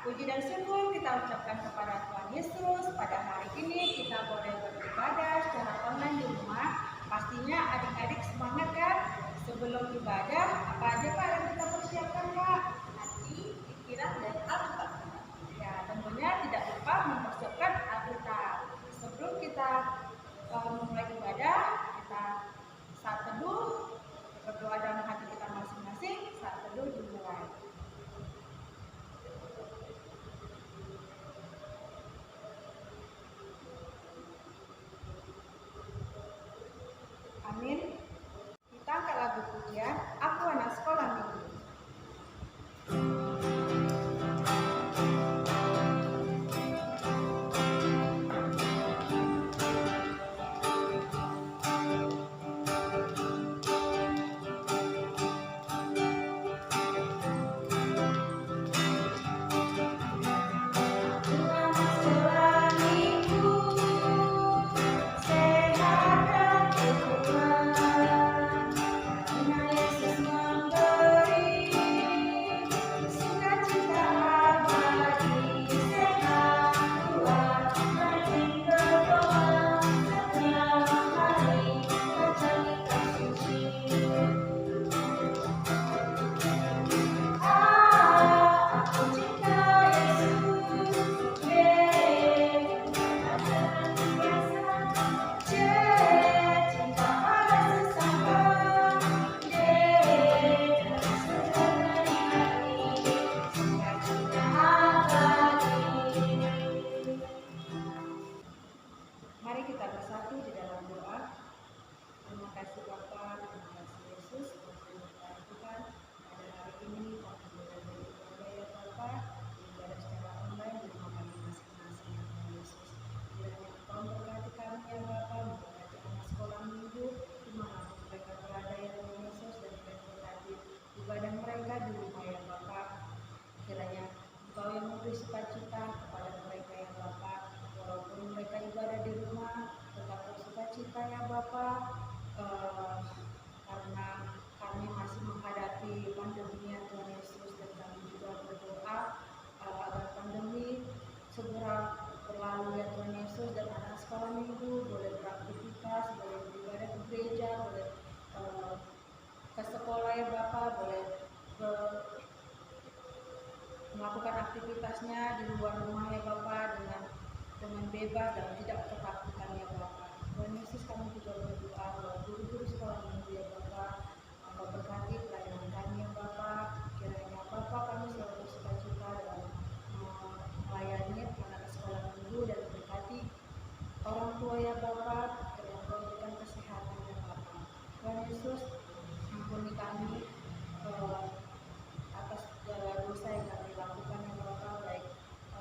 Puji dan syukur kita ucapkan kepada Tuhan Yesus. Pada hari ini kita boleh beribadah secara online di rumah. Pastinya adik-adik semangat kan? Sebelum ibadah, apa aja Kak yang kita persiapkan Kak? Hati, pikiran, dan Alkitab. Ya, tentunya tidak lupa mempersiapkan Alkitab. Sebelum kita memulai ibadah, kita saat teduh, berdoa dalam hati kita masing-masing, saat teduh dimulai. Amin. Kita angkat lagu pujian, Aku Anak Sekolah Minggu. Mari kita bersatu di dalam doa. Terima kasih Bapa, terima kasih Yesus untuk Tuhan. Pada hari ini kami boleh beribadah ya Bapa, ibadah secara online di rumah kami masing-masing ya Tuhan Yesus. Kiranya Engkau memberkati kami ya Bapa, memberkati anak sekolah minggu, dimanapun mereka berada ya Tuhan Yesus, dan memberkati ibadah mereka di rumah ya Bapa. Kiranya Engkau yang memberi sukacita kepada mereka ya Bapa. Walaupun mereka ibadah di rumah, tetap bersukacita ya Bapa, karena kami masih menghadapi pandemi ya Tuhan Yesus, dan kami juga berdoa agar pandemi segera berlalu ya Tuhan Yesus, dan anak sekolah minggu boleh beraktivitas, boleh beribadah ke gereja, boleh ke sekolah ya Bapa, boleh melakukan aktivitasnya di luar rumah ya Bapa dengan bebas dan tidak ketakutan ya Bapa. Tuhan Yesus, kami juga berdoa bahwa guru-guru sekolah minggu ya Bapa, Engkau berkati pelayanan kami ya Bapa. Kiranya Bapa kami selalu bersukacita dalam melayani anak sekolah minggu, dan berkati orang tua ya Bapa. Kiranya Engkau berikan kesehatan ya Bapa. Tuhan Yesus, ampuni kami atas segala dosa yang kami lakukan ya Bapa, baik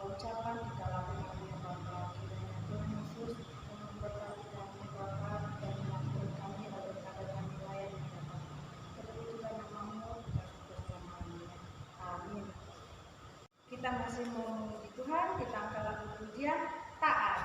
ucapan kita lakukan ya Bapa. Kiranya Tuhan Yesus memberkati kami ya Bapa, dan mengampuni kami agar kami layani ya Bapa. Terpujilah nama-Mu, kita selama-lamanya. Amin. Kita masih memuji Tuhan, kita angkat lagu pujian Taat.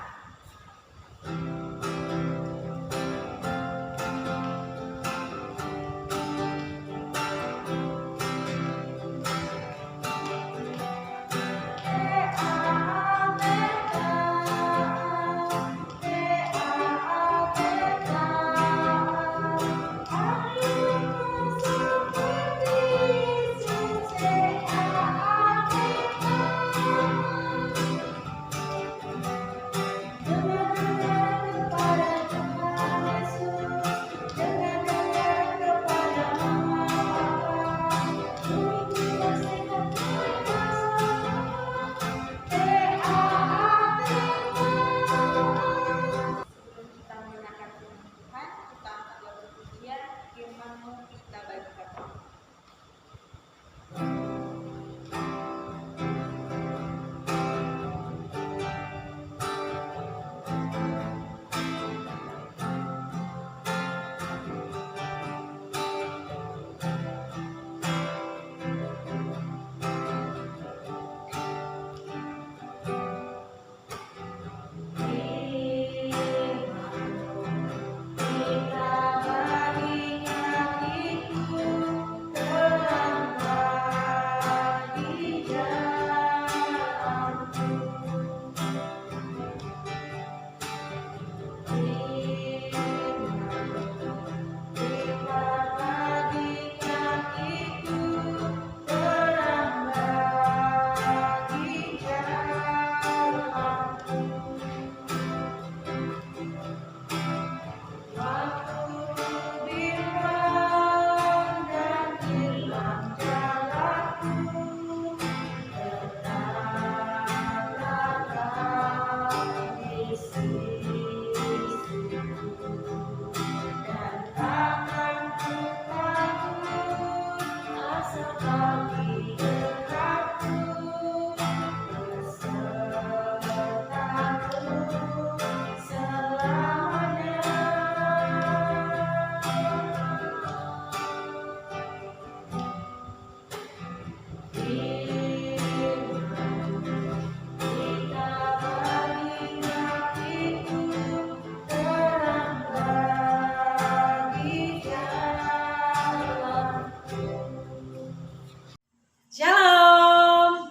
Shalom,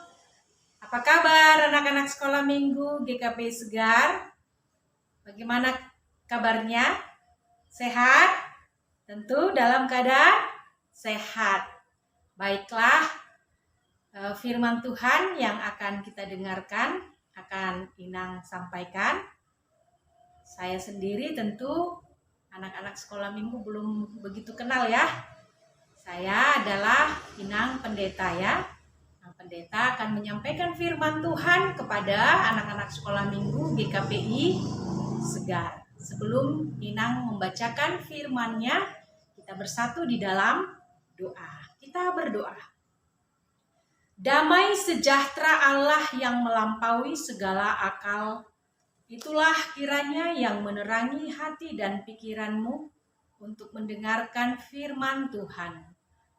apa kabar anak-anak sekolah minggu GKP Segar? Bagaimana kabarnya? Sehat? Tentu dalam keadaan sehat. Baiklah, firman Tuhan yang akan kita dengarkan akan Inang sampaikan. Saya sendiri tentu anak-anak sekolah minggu belum begitu kenal ya. Saya adalah Inang Pendeta ya. Inang Pendeta akan menyampaikan firman Tuhan kepada anak-anak sekolah minggu GKPI Segar. Sebelum Inang membacakan firman-Nya, kita bersatu di dalam doa. Kita berdoa. Damai sejahtera Allah yang melampaui segala akal, itulah kiranya yang menerangi hati dan pikiranmu untuk mendengarkan firman Tuhan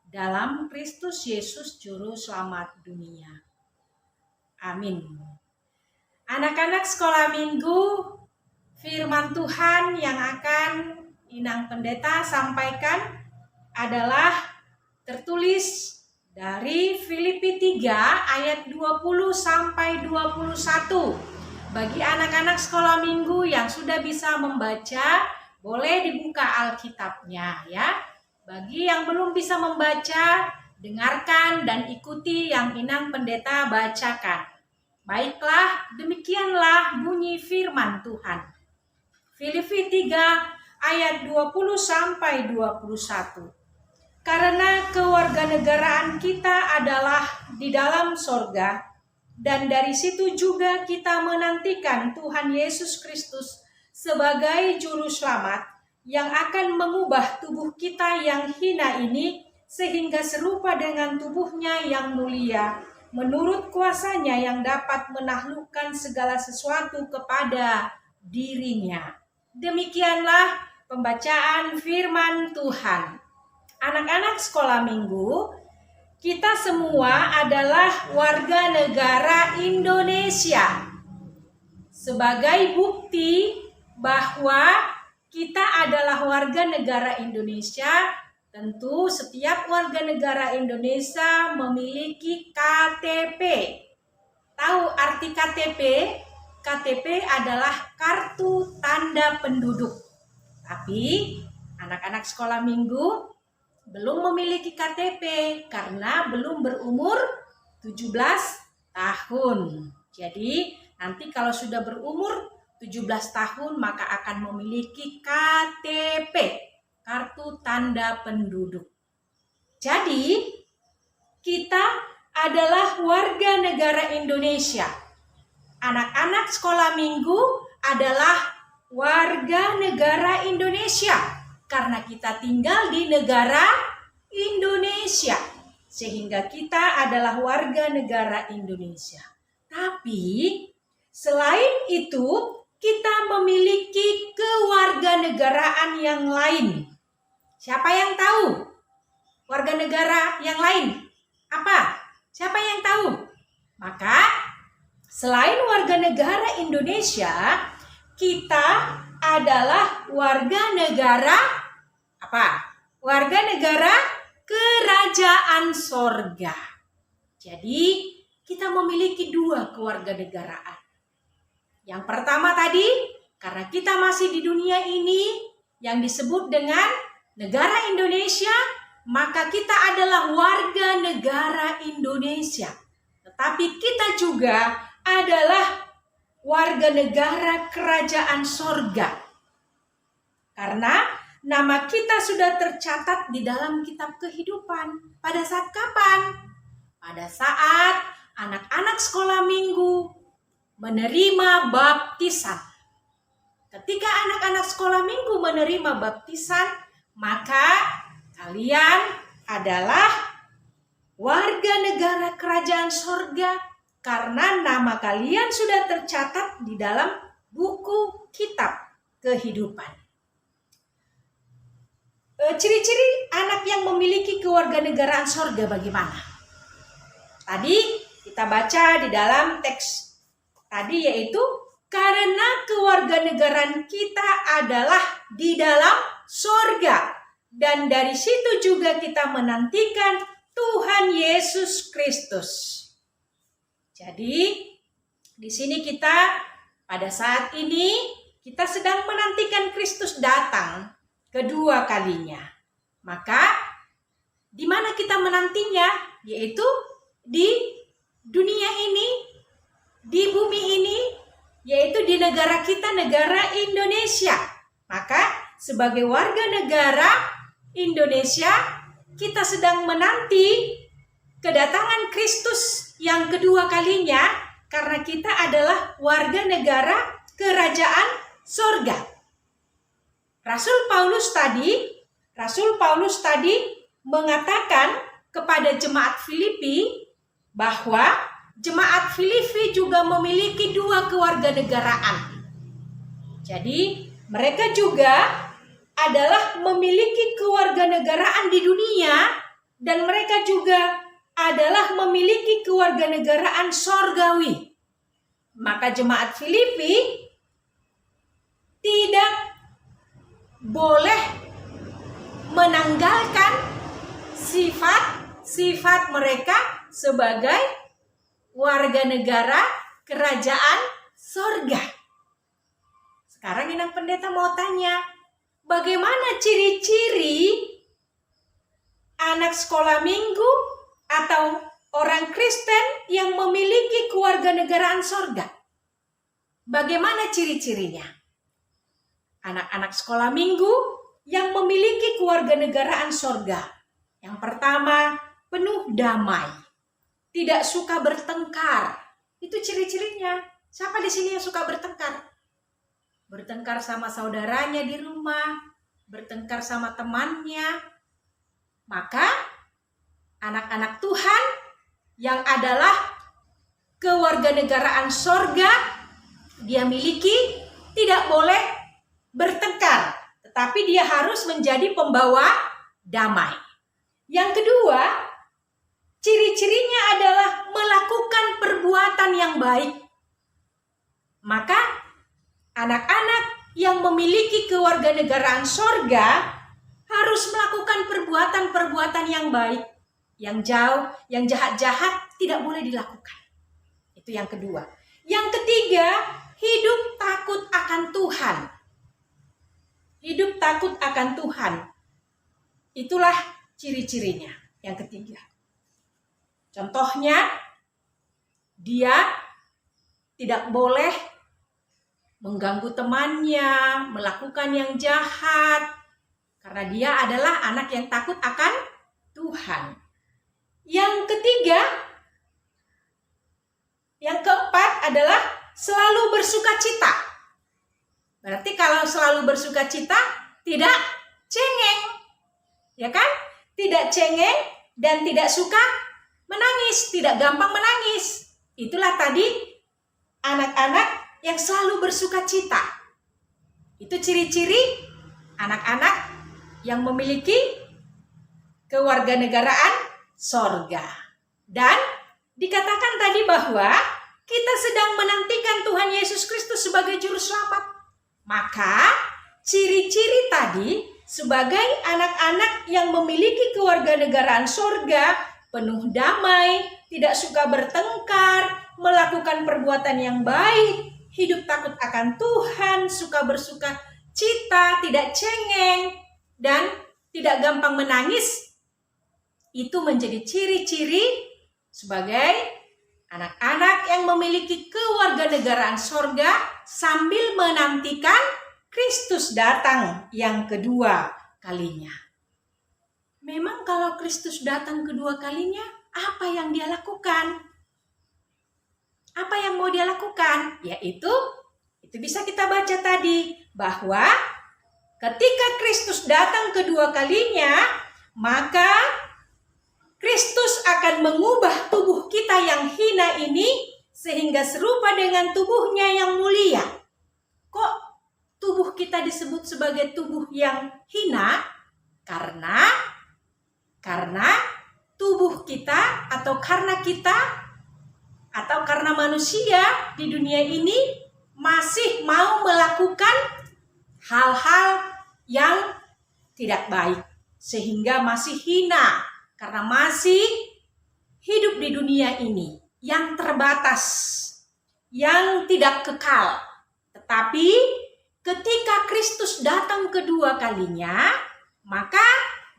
dalam Kristus Yesus Juru Selamat dunia. Amin. Anak-anak sekolah minggu, firman Tuhan yang akan Inang Pendeta sampaikan adalah tertulis dari Filipi 3 ayat 20 sampai 21. Bagi anak-anak sekolah minggu yang sudah bisa membaca, boleh dibuka Alkitabnya ya. Bagi yang belum bisa membaca, dengarkan dan ikuti yang Inang Pendeta bacakan. Baiklah, demikianlah bunyi firman Tuhan. Filipi 3 ayat 20 sampai 21. Karena kewarganegaraan kita adalah di dalam sorga, dan dari situ juga kita menantikan Tuhan Yesus Kristus sebagai Juru Selamat yang akan mengubah tubuh kita yang hina ini sehingga serupa dengan tubuhnya yang mulia, menurut kuasanya yang dapat menaklukkan segala sesuatu kepada dirinya. Demikianlah pembacaan firman Tuhan. Anak-anak sekolah minggu, kita semua adalah warga negara Indonesia. Sebagai bukti bahwa kita adalah warga negara Indonesia, tentu setiap warga negara Indonesia memiliki KTP. Tahu arti KTP? KTP adalah kartu tanda penduduk. Tapi anak-anak sekolah minggu belum memiliki KTP karena belum berumur 17 tahun. Jadi nanti kalau sudah berumur 17 tahun maka akan memiliki KTP, kartu tanda penduduk. Jadi kita adalah warga negara Indonesia. Anak-anak sekolah minggu adalah warga negara Indonesia karena kita tinggal di negara Indonesia, sehingga kita adalah warga negara Indonesia. Tapi selain itu, kita memiliki kewarganegaraan yang lain. Siapa yang tahu warga negara yang lain? Apa? Siapa yang tahu? Maka selain warga negara Indonesia, kita adalah warga negara apa? Warga negara kerajaan sorga. Jadi kita memiliki dua kewarganegaraan. Yang pertama tadi, karena kita masih di dunia ini yang disebut dengan negara Indonesia, maka kita adalah warga negara Indonesia. Tetapi kita juga adalah warga negara kerajaan sorga. Karena nama kita sudah tercatat di dalam kitab kehidupan. Pada saat kapan? Pada saat anak-anak sekolah minggu menerima baptisan. ketika anak-anak sekolah minggu menerima baptisan, maka kalian adalah warga negara kerajaan sorga karena nama kalian sudah tercatat di dalam buku kitab kehidupan. Ciri-ciri anak yang memiliki kewarganegaraan sorga bagaimana? Tadi kita baca di dalam teks tadi, yaitu karena kewarganegaraan kita adalah di dalam sorga, dan dari situ juga kita menantikan Tuhan Yesus Kristus. Jadi di sini kita pada saat ini kita sedang menantikan Kristus datang kedua kalinya. Maka di mana kita menantinya? Yaitu di dunia ini, di bumi ini, yaitu di negara kita, negara Indonesia. Maka sebagai warga negara Indonesia, kita sedang menanti kedatangan Kristus yang kedua kalinya karena kita adalah warga negara kerajaan sorga. Rasul Paulus tadi mengatakan kepada jemaat Filipi bahwa jemaat Filipi juga memiliki dua kewarganegaraan. Jadi mereka juga adalah memiliki kewarganegaraan di dunia, dan mereka juga adalah memiliki kewarganegaraan sorgawi. Maka jemaat Filipi tidak boleh menanggalkan sifat mereka sebagai warga negara kerajaan sorga. Sekarang Inang Pendeta mau tanya, bagaimana ciri-ciri anak sekolah minggu atau orang Kristen yang memiliki kewarganegaraan sorga? Bagaimana ciri-cirinya? Anak-anak sekolah minggu yang memiliki kewarganegaraan sorga. Yang pertama, penuh damai. Tidak suka bertengkar. Itu ciri-cirinya. Siapa di sini yang suka bertengkar? Bertengkar sama saudaranya di rumah, bertengkar sama temannya. Maka anak-anak Tuhan yang adalah kewarganegaraan sorga, dia miliki tidak boleh bertengkar, tetapi dia harus menjadi pembawa damai. Yang kedua, ciri-cirinya adalah melakukan perbuatan yang baik. Maka anak-anak yang memiliki kewarganegaraan sorga harus melakukan perbuatan-perbuatan yang baik. Yang jauh, yang jahat-jahat tidak boleh dilakukan. Itu yang kedua. Yang ketiga, hidup takut akan Tuhan. Hidup takut akan Tuhan. Itulah ciri-cirinya. Yang ketiga. Contohnya, dia tidak boleh mengganggu temannya, melakukan yang jahat, karena dia adalah anak yang takut akan Tuhan. Yang ketiga, yang keempat adalah selalu bersuka cita. Berarti kalau selalu bersuka cita, tidak cengeng. Ya kan? Tidak cengeng dan tidak suka menangis, tidak gampang menangis. Itulah tadi anak-anak yang selalu bersuka cita. Itu ciri-ciri anak-anak yang memiliki kewarganegaraan sorga. Dan dikatakan tadi bahwa kita sedang menantikan Tuhan Yesus Kristus sebagai juru selamat. Maka ciri-ciri tadi sebagai anak-anak yang memiliki kewarganegaraan sorga, penuh damai, tidak suka bertengkar, melakukan perbuatan yang baik, hidup takut akan Tuhan, suka bersuka cita, tidak cengeng, dan tidak gampang menangis. Itu menjadi ciri-ciri sebagai anak-anak yang memiliki kewarganegaraan sorga sambil menantikan Kristus datang yang kedua kalinya. Memang kalau Kristus datang kedua kalinya, apa yang dia lakukan? Apa yang mau dia lakukan? Yaitu, itu bisa kita baca tadi. bahwa ketika Kristus datang kedua kalinya, maka Kristus akan mengubah tubuh kita yang hina ini sehingga serupa dengan tubuhnya yang mulia. Kok tubuh kita disebut sebagai tubuh yang hina? Karena tubuh kita atau karena manusia di dunia ini masih mau melakukan hal-hal yang tidak baik, sehingga masih hina karena masih hidup di dunia ini yang terbatas, yang tidak kekal. Tetapi ketika Kristus datang kedua kalinya, maka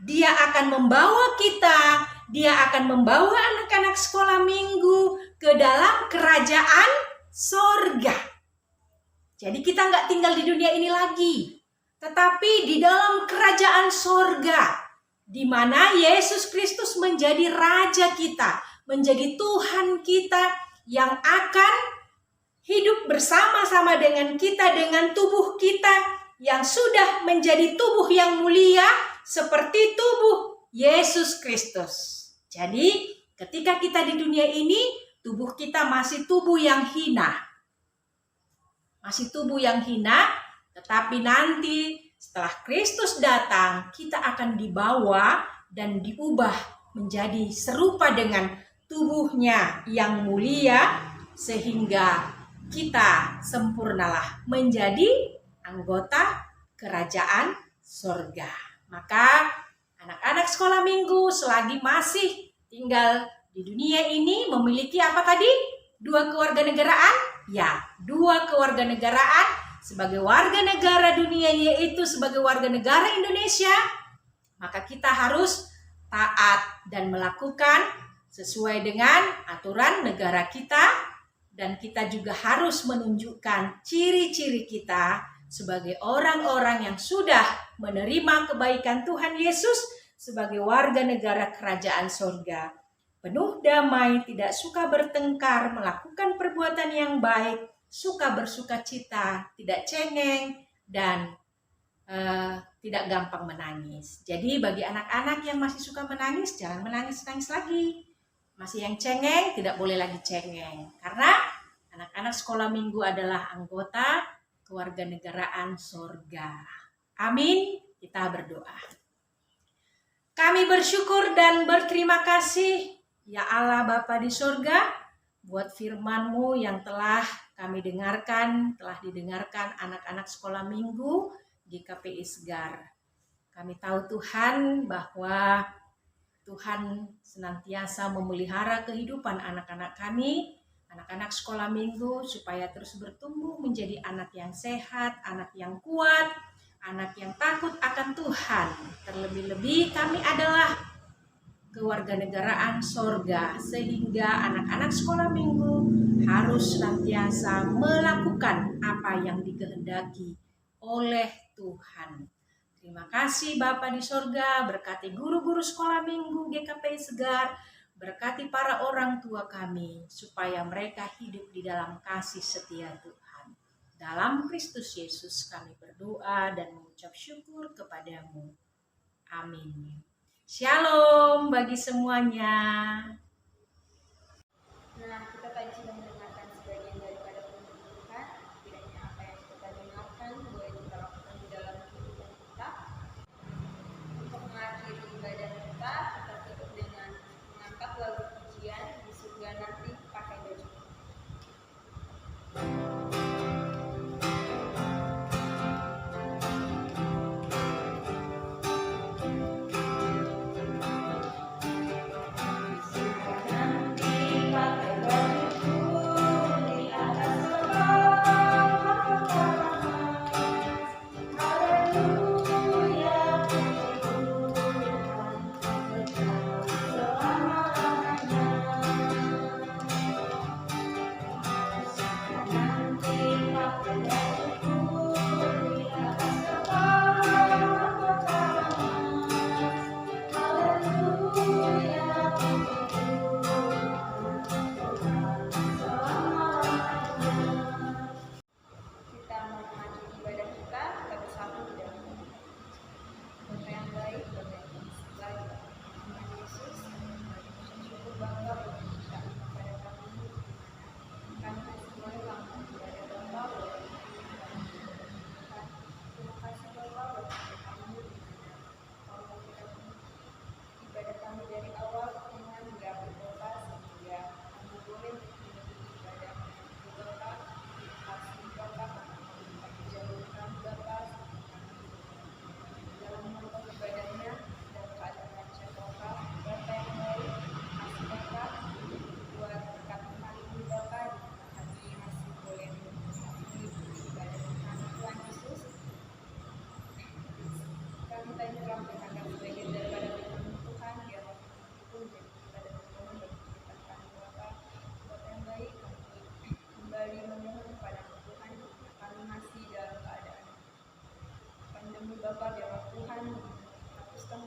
Dia akan membawa kita, Dia akan membawa anak-anak sekolah minggu ke dalam kerajaan sorga. Jadi kita nggak tinggal di dunia ini lagi, tetapi di dalam kerajaan sorga, di mana Yesus Kristus menjadi Raja kita, menjadi Tuhan kita yang akan hidup bersama-sama dengan kita, dengan tubuh kita yang sudah menjadi tubuh yang mulia seperti tubuh Yesus Kristus. Jadi ketika kita di dunia ini, tubuh kita masih tubuh yang hina. Masih tubuh yang hina, tetapi nanti setelah Kristus datang, kita akan dibawa dan diubah menjadi serupa dengan tubuhnya yang mulia, sehingga kita sempurnalah menjadi anggota kerajaan sorga. Maka anak-anak sekolah minggu selagi masih tinggal di dunia ini memiliki apa tadi? 2 kewarganegaraan? Ya, 2 kewarganegaraan sebagai warga negara dunia, yaitu sebagai warga negara Indonesia. Maka kita harus taat dan melakukan sesuai dengan aturan negara kita, dan kita juga harus menunjukkan ciri-ciri kita sebagai orang-orang yang sudah menerima kebaikan Tuhan Yesus sebagai warga negara kerajaan sorga. Penuh damai, tidak suka bertengkar, melakukan perbuatan yang baik, suka bersuka cita, tidak cengeng, dan tidak gampang menangis. Jadi bagi anak-anak yang masih suka menangis, jangan menangis-nangis lagi. Masih yang cengeng, tidak boleh lagi cengeng. Karena anak-anak sekolah minggu adalah anggota kewarganegaraan sorga. Amin. Kita berdoa. Kami bersyukur dan berterima kasih, ya Allah Bapa di sorga, buat firman-Mu yang telah kami dengarkan, telah didengarkan anak-anak sekolah minggu di KPI Segar. Kami tahu Tuhan bahwa Tuhan senantiasa memelihara kehidupan anak-anak kami, anak-anak sekolah minggu, supaya terus bertumbuh menjadi anak yang sehat, anak yang kuat, anak yang takut akan Tuhan. Terlebih-lebih kami adalah kewarganegaraan sorga, sehingga anak-anak sekolah minggu harus senantiasa melakukan apa yang dikehendaki oleh Tuhan. Terima kasih Bapa di sorga, berkati guru-guru sekolah minggu GKPI Segar, berkati para orang tua kami, supaya mereka hidup di dalam kasih setia Tuhan. Dalam Kristus Yesus kami berdoa dan mengucap syukur kepadamu. Amin. Shalom bagi semuanya. Nah, kita tadi sudah mendengarkan sebagian daripada firman Tuhan. Kiranya apa yang kita dengarkan boleh kita lakukan di dalam kehidupan kita. Untuk mengakhiri ibadah kita tutup dengan mengangkat lagu pujian Di Surga Nanti Pakai Baju. Pakai baju Tuhan hapuskan